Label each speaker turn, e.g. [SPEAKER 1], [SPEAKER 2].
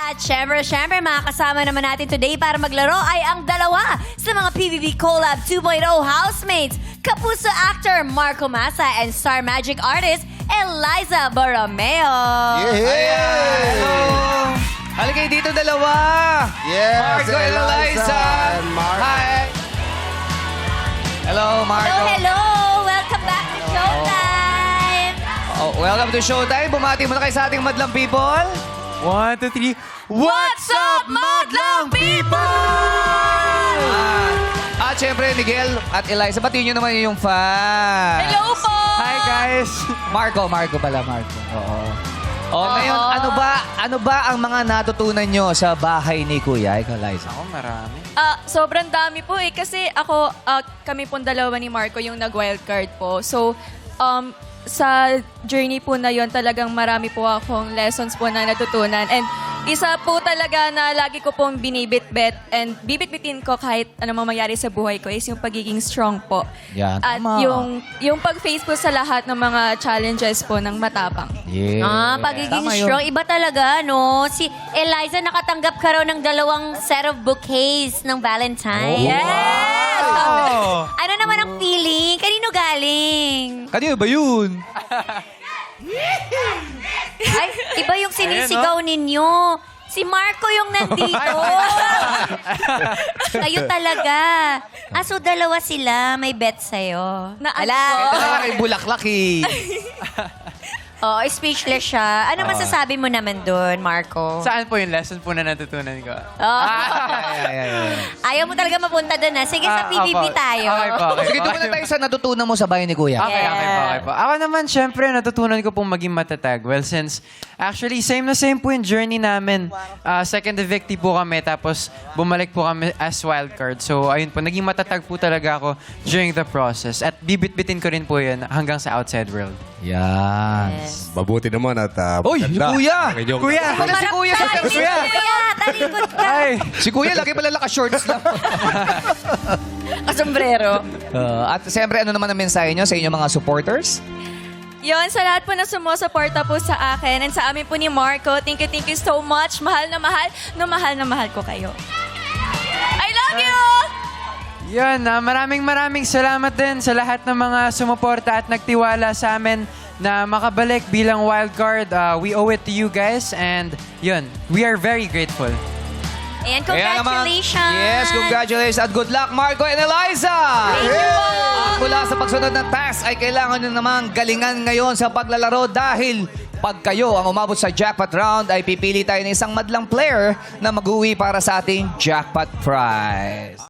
[SPEAKER 1] At syempre, makakasama naman natin today para maglaro ay ang dalawa sa mga PBB Collab 2.0 housemates, Kapuso actor Marco Massa and Star Magic artist Eliza Borromeo.
[SPEAKER 2] Yeah!
[SPEAKER 3] Hello! Halika dito dalawa!
[SPEAKER 2] Yes,
[SPEAKER 3] Marco and Eliza!
[SPEAKER 2] and Marco.
[SPEAKER 3] Hi! Hello, Marco.
[SPEAKER 1] Hello! Welcome back to Showtime!
[SPEAKER 3] Oh, welcome to Showtime. Bumati muna kayo sa ating madlang people.
[SPEAKER 4] 1, 2, 3.
[SPEAKER 3] What's up, madlang people? At syempre, Miguel at Eliza, batiin nyo naman yung fan.
[SPEAKER 1] Hello po!
[SPEAKER 4] Hi, guys.
[SPEAKER 3] Marco pala, Marco. Oo. Ngayon, ano ba ang mga natutunan nyo sa bahay ni Kuya? Ikaw, Eliza.
[SPEAKER 4] Ako, marami.
[SPEAKER 5] Sobrang dami po eh. Kasi kami pong dalawa ni Marco yung nag-wildcard po. So, sa journey po na yon talagang marami po akong lessons po na natutunan. And isa po talaga na lagi ko pong binibit-bet and bibit-bitin ko kahit ano mangyari sa buhay ko is yung pagiging strong po.
[SPEAKER 3] Yan,
[SPEAKER 5] At
[SPEAKER 3] tama.
[SPEAKER 5] yung pag-face po sa lahat ng mga challenges po ng matapang.
[SPEAKER 3] Yeah.
[SPEAKER 1] Pagiging
[SPEAKER 3] Tama yun.
[SPEAKER 1] strong. Iba talaga, no? Si Eliza, nakatanggap ka raw ng 2 set of bouquets ng Valentine. Yes!
[SPEAKER 4] Wow!
[SPEAKER 1] Ano naman ang feeling? Kanino galing?
[SPEAKER 3] Kanino ba yun?
[SPEAKER 1] Ay, iba yung sinisigaw ninyo. Si Marco yung nandito. Kayo talaga. So 2 sila, may bet sa'yo.
[SPEAKER 5] Na
[SPEAKER 1] Ala.
[SPEAKER 3] Ito na kay Bulaklak eh.
[SPEAKER 1] Oh, speechless siya. Ano masasabi mo naman doon, Marco?
[SPEAKER 4] Saan po yung lesson po na natutunan ko?
[SPEAKER 1] Oh.
[SPEAKER 3] Ay.
[SPEAKER 1] Ayaw mo talaga mapunta doon, ha? Sige, sa PBB
[SPEAKER 4] Opo.
[SPEAKER 1] tayo.
[SPEAKER 4] Okay po.
[SPEAKER 3] Sige, doon muna tayo sa natutunan mo sa bahay ni Kuya.
[SPEAKER 4] Okay,
[SPEAKER 1] Yeah.
[SPEAKER 4] okay po. Ako naman, syempre, natutunan ko pong maging matatag. Well, since actually, same na same po yung journey namin. Second evictee po kami, tapos bumalik po kami as wildcard. So, ayun po, naging matatag po talaga ako during the process. At bibit-bitin ko rin po yun hanggang sa outside world.
[SPEAKER 3] Yan.
[SPEAKER 2] Mabuti naman at
[SPEAKER 3] Uy, si Kuya!
[SPEAKER 4] Kuya!
[SPEAKER 3] Ano si Kuya sa
[SPEAKER 1] Kuya, talikod ka.
[SPEAKER 4] Ay!
[SPEAKER 3] Si Kuya, lagi pala naka-shorts lang.
[SPEAKER 1] Kasombrero.
[SPEAKER 3] At siyempre, ano naman ang mensahe nyo sa inyong mga supporters?
[SPEAKER 5] Yon, sa lahat po na sumusuporta po sa akin and sa amin po ni Marco, thank you so much. Mahal na mahal ko kayo. I love you!
[SPEAKER 4] Yun, maraming salamat din sa lahat ng mga sumuporta at nagtiwala sa amin na makabalik bilang wildcard. We owe it to you guys and yun, we are very grateful.
[SPEAKER 1] And
[SPEAKER 3] Kaya naman,
[SPEAKER 1] congratulations.
[SPEAKER 3] yes, congratulations at good luck, Marco and Eliza! At mula sa pagsunod ng task ay kailangan nyo namang galingan ngayon sa paglalaro dahil pag kayo ang umabot sa jackpot round ay pipili tayo ng isang madlang player na mag-uwi para sa ating jackpot prize.